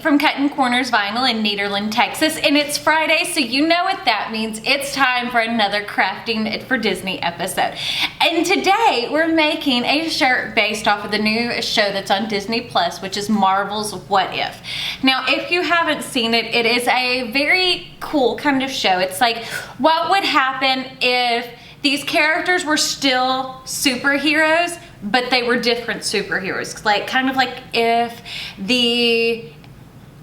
from Cuttin Corners Vinyl in Nederland, Texas, and it's Friday, so you know what that means. It's time for another Crafting It for Disney episode. And today we're making a shirt based off of the new show that's on Disney Plus, which is Marvel's What If. Now, if you haven't seen it, it is a very cool kind of show. It's like, what would happen if these characters were still superheroes, but they were different superheroes? Like, kind of like if the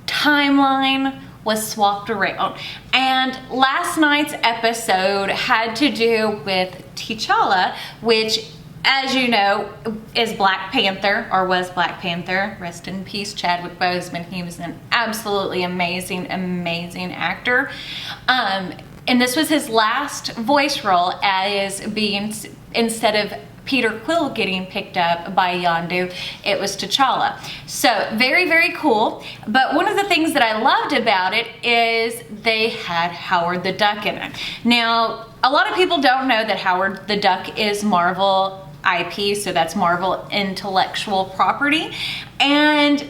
timeline was swapped around. And last night's episode had to do with T'Challa, which, as you know, is Black Panther, or was Black Panther. Rest in peace, Chadwick Boseman. He was an absolutely amazing, amazing actor. And this was his last voice role as being, instead of Peter Quill getting picked up by Yondu, it was T'Challa. So very, very cool. But one of the things that I loved about it is they had Howard the Duck in it. Now, a lot of people don't know that Howard the Duck is Marvel IP, so that's Marvel intellectual property. And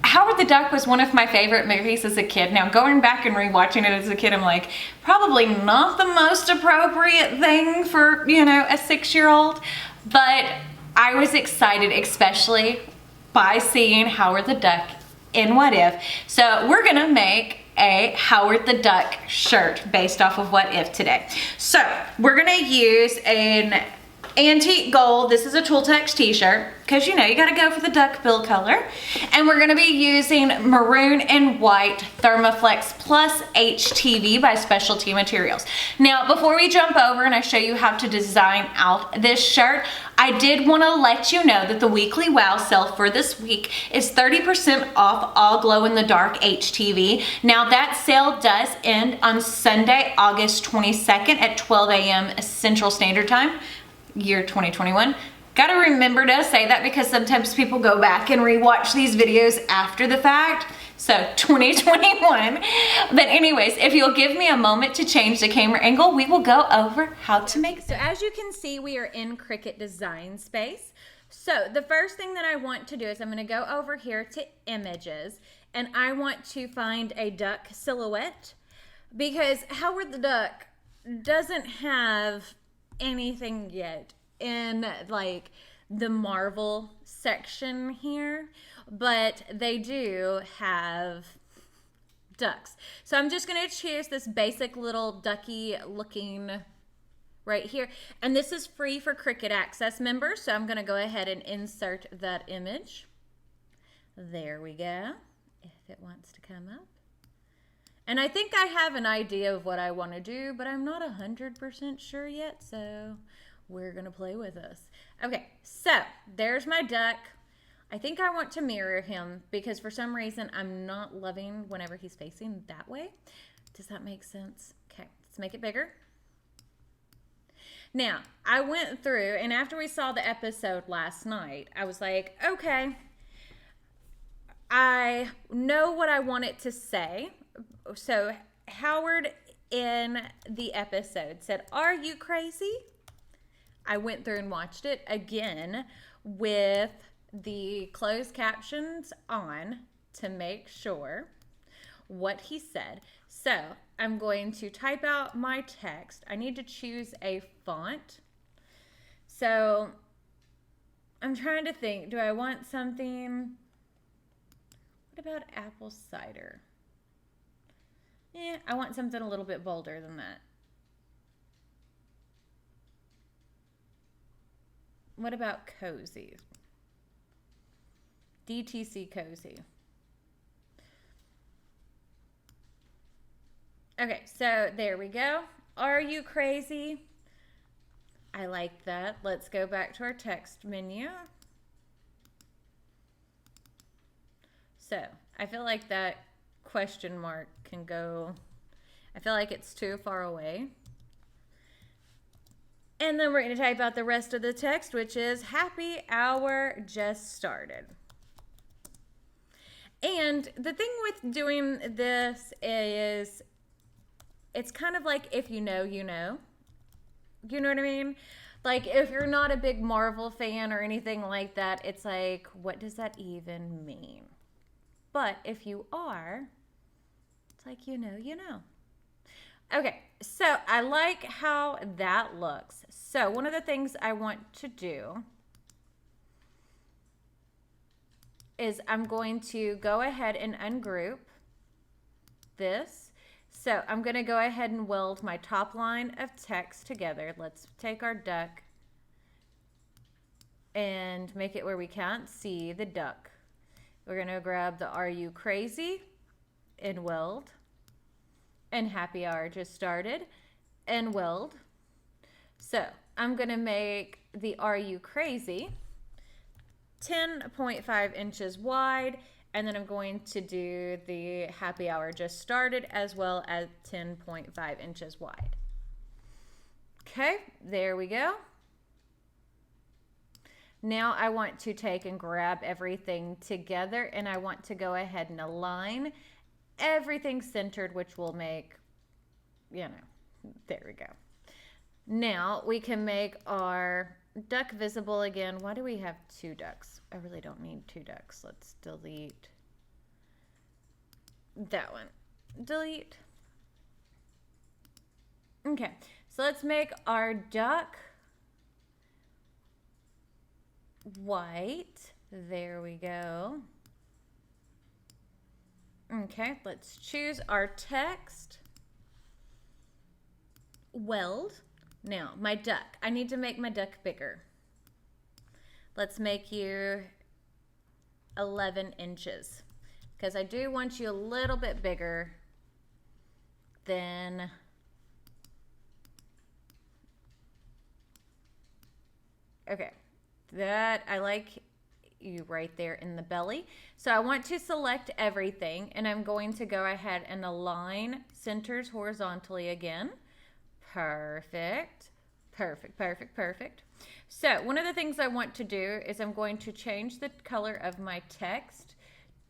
Howard the Duck was one of my favorite movies as a kid. Now, going back and rewatching it as a kid, I'm like, probably not the most appropriate thing for, you know, a 6-year-old. But I was excited, especially by seeing Howard the Duck in What If. So we're gonna make a Howard the Duck shirt based off of What If today. So we're gonna use an antique gold. This is a Tooltex t-shirt, because you know you got to go for the duck bill color. And we're going to be using maroon and white Thermaflex Plus HTV by Specialty Materials. Now, before we jump over and I show you how to design out this shirt, I did want to let you know that the weekly wow sale for this week is 30% off all glow-in-the-dark HTV. Now, that sale does end on Sunday, August 22nd at 12 a.m. Central Standard Time. Year 2021. Gotta remember to say that because sometimes people go back and rewatch these videos after the fact. So 2021. But anyways, if you'll give me a moment to change the camera angle, we will go over how to make. So as you can see, we are in Cricut Design Space. So the first thing that I want to do is I'm gonna go over here to Images, and I want to find a duck silhouette, because Howard the Duck doesn't have anything yet in like the Marvel section here, but they do have ducks. So I'm just going to choose this basic little ducky looking right here, and this is free for Cricut Access members, so I'm going to go ahead and insert that image. There we go, if it wants to come up. And I think I have an idea of what I want to do, but I'm not 100% sure yet, so we're going to play with this. Okay, so there's my duck. I think I want to mirror him because for some reason I'm not loving whenever he's facing that way. Does that make sense? Okay, let's make it bigger. Now, I went through, and after we saw the episode last night, I was like, okay, I know what I want it to say. So Howard in the episode said, "Are you crazy?" I went through and watched it again with the closed captions on to make sure what he said. So I'm going to type out my text. I need to choose a font. So I'm trying to think, do I want something? What about apple cider? Yeah, I want something a little bit bolder than that. What about cozy? DTC cozy. Okay, so there we go. Are you crazy? I like that. Let's go back to our text menu. So I feel like that question mark can go, I feel like it's too far away. And then we're going to type out the rest of the text, which is happy hour just started. And the thing with doing this is it's kind of like if you know, you know. You know what I mean? Like if you're not a big Marvel fan or anything like that, it's like, what does that even mean? but if you are, it's like you know, you know. Okay, so I like how that looks. So one of the things I want to do is I'm going to go ahead and ungroup this. So I'm going to go ahead and weld my top line of text together. Let's take our duck and make it where we can't see the duck. We're going to grab the Are You Crazy and weld. And happy hour just started and weld. So I'm going to make the Are You Crazy 10.5 inches wide, and then I'm going to do the happy hour just started as well as 10.5 inches wide. Okay, there we go. Now I want to take and grab everything together, and I want to go ahead and align everything centered, which will make, you know, there we go. Now we can make our duck visible again. Why do we have two ducks? I really don't need two ducks. Let's delete that one. Delete. Okay, so let's make our duck white. There we go. Okay, let's choose our text. Weld. Now, my duck. I need to make my duck bigger. Let's make you 11 inches. Because I do want you a little bit bigger than... Okay, that I like you right there in the belly. So I want to select everything, and I'm going to go ahead and align centers horizontally again. Perfect, perfect, perfect, perfect. So one of the things I want to do is I'm going to change the color of my text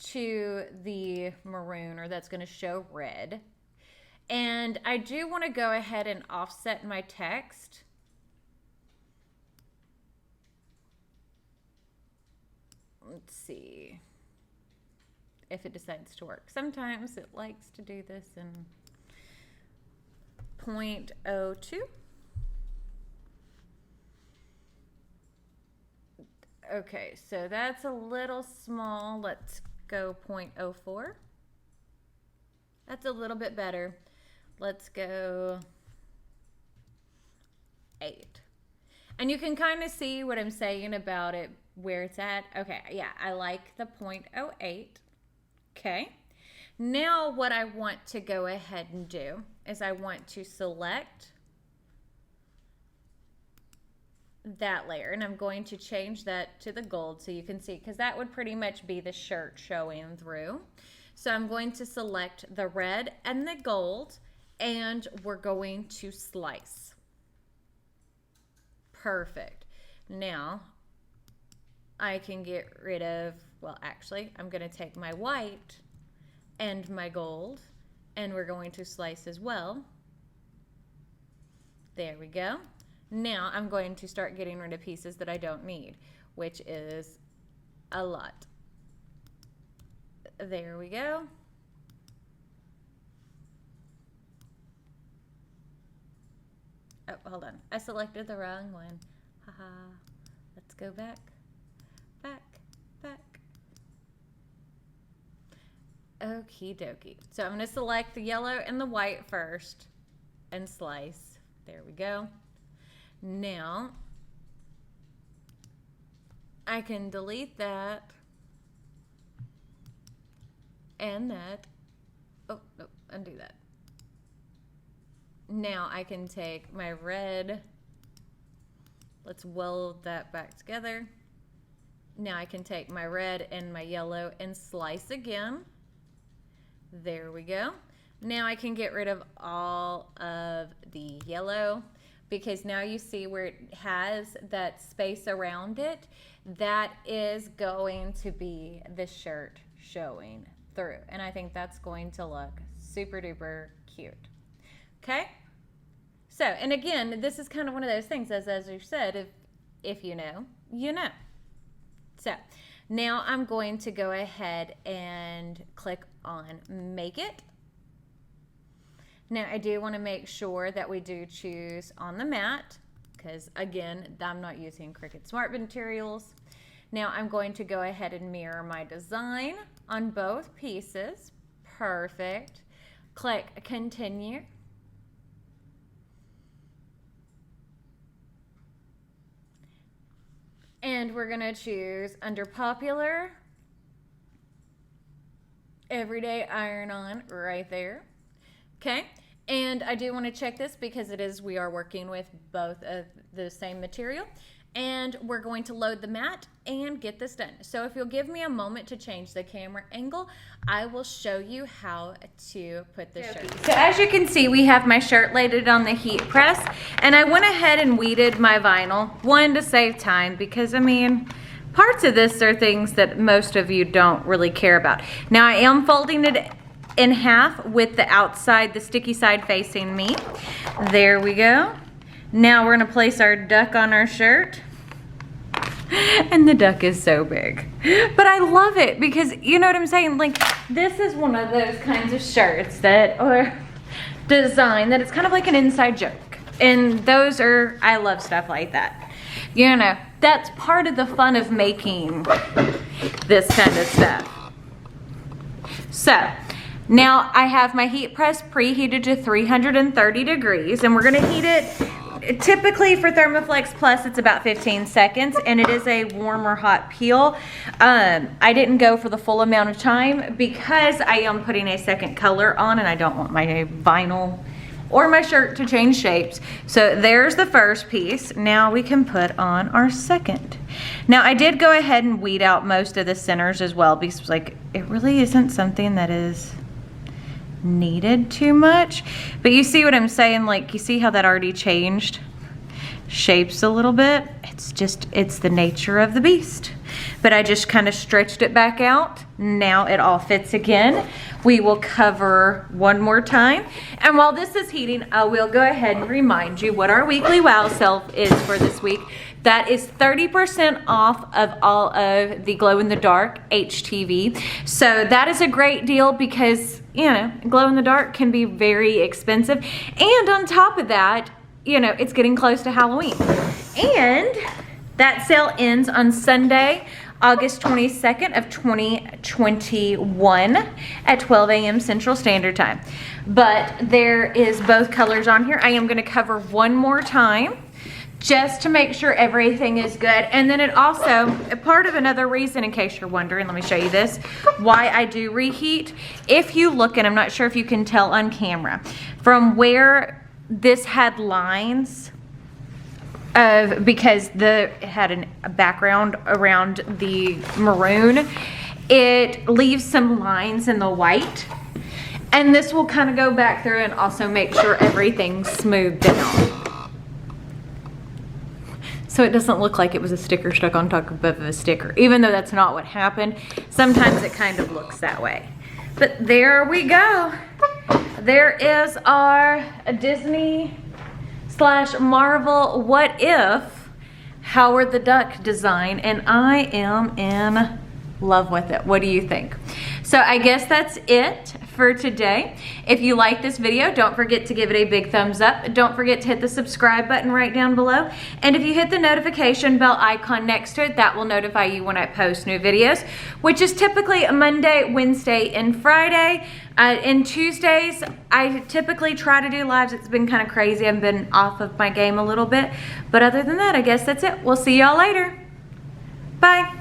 to the maroon, or that's going to show red. And I do want to go ahead and offset my text. Let's see if it decides to work. Sometimes it likes to do this in 0.02. Okay, so that's a little small. Let's go 0.04. That's a little bit better. Let's go 8. And you can kind of see what I'm saying about it, where it's at. Okay, yeah, I like the 0.08. Okay. Now what I want to go ahead and do is I want to select that layer, and I'm going to change that to the gold so you can see, because that would pretty much be the shirt showing through. So I'm going to select the red and the gold, and we're going to slice. Perfect. Now I can get rid of, well, actually I'm going to take my white and my gold, and we're going to slice as well. There we go. Now I'm going to start getting rid of pieces that I don't need, which is a lot. There we go. Oh, hold on. I selected the wrong one. Haha. Let's go back. Back. Back. Okie dokie. So I'm going to select the yellow and the white first and slice. There we go. Now I can delete that and that. Oh, no, undo that. Now I can take my red. Let's weld that back together. Now I can take my red and my yellow and slice again. There we go. Now I can get rid of all of the yellow, because now you see where it has that space around it. That is going to be the shirt showing through. And I think that's going to look super duper cute. Okay? So, and again, this is kind of one of those things, as you said, if you know, you know. So, Now I'm going to go ahead and click on Make It. Now I do want to make sure that we do choose on the mat, because again, I'm not using Cricut Smart materials. Now I'm going to go ahead and mirror my design on both pieces. Perfect. Click Continue. And we're going to choose under Popular, Everyday Iron On right there. Okay. And I do want to check this because we are working with both of the same material. And we're going to load the mat and get this done. So if you'll give me a moment to change the camera angle, I will show you how to put the shirt. So as you can see, we have my shirt laid on the heat press, and I went ahead and weeded my vinyl, one, to save time, because I mean, parts of this are things that most of you don't really care about. Now I am folding it in half with the outside, the sticky side facing me. There we go. Now we're gonna place our duck on our shirt. And the duck is so big. But I love it because, you know what I'm saying? Like, this is one of those kinds of shirts that are designed that it's kind of like an inside joke. And those are, I love stuff like that. You know, that's part of the fun of making this kind of stuff. So, now I have my heat press preheated to 330 degrees, and we're gonna heat it. Typically for Thermoflex Plus, it's about 15 seconds, and it is a warm or hot peel. I didn't go for the full amount of time because I am putting a second color on, and I don't want my vinyl or my shirt to change shapes. So there's the first piece. Now we can put on our second. Now I did go ahead and weed out most of the centers as well, because like it really isn't something that is needed too much. But you see what I'm saying? Like, you see how that already changed shapes a little bit? It's the nature of the beast. But I just kind of stretched it back out. Now it all fits again. We will cover one more time. And while this is heating, I will go ahead and remind you what our weekly wow sale is for this week. That is 30% off of all of the glow-in-the-dark HTV. So that is a great deal because, you know, glow-in-the-dark can be very expensive. And on top of that, you know, it's getting close to Halloween. And that sale ends on Sunday, August 22nd of 2021 at 12 a.m. Central Standard Time. But there is both colors on here. I am going to cover one more time just to make sure everything is good. And then it also, part of another reason, in case you're wondering, let me show you this, why I do reheat. If you look, and I'm not sure if you can tell on camera, from where this had lines, because it had a background around the maroon, it leaves some lines in the white. And this will kind of go back through and also make sure everything's smoothed down. So it doesn't look like it was a sticker stuck on top of a sticker, even though that's not what happened. Sometimes it kind of looks that way. But there we go. There is our Disney / Marvel What If Howard the Duck design, and I am in love with it. What do you think? So I guess that's it for today. If you like this video, don't forget to give it a big thumbs up. Don't forget to hit the subscribe button right down below. And if you hit the notification bell icon next to it, that will notify you when I post new videos, which is typically a Monday, Wednesday, and Friday. And Tuesdays, I typically try to do lives. It's been kind of crazy. I've been off of my game a little bit. But other than that, I guess that's it. We'll see y'all later. Bye.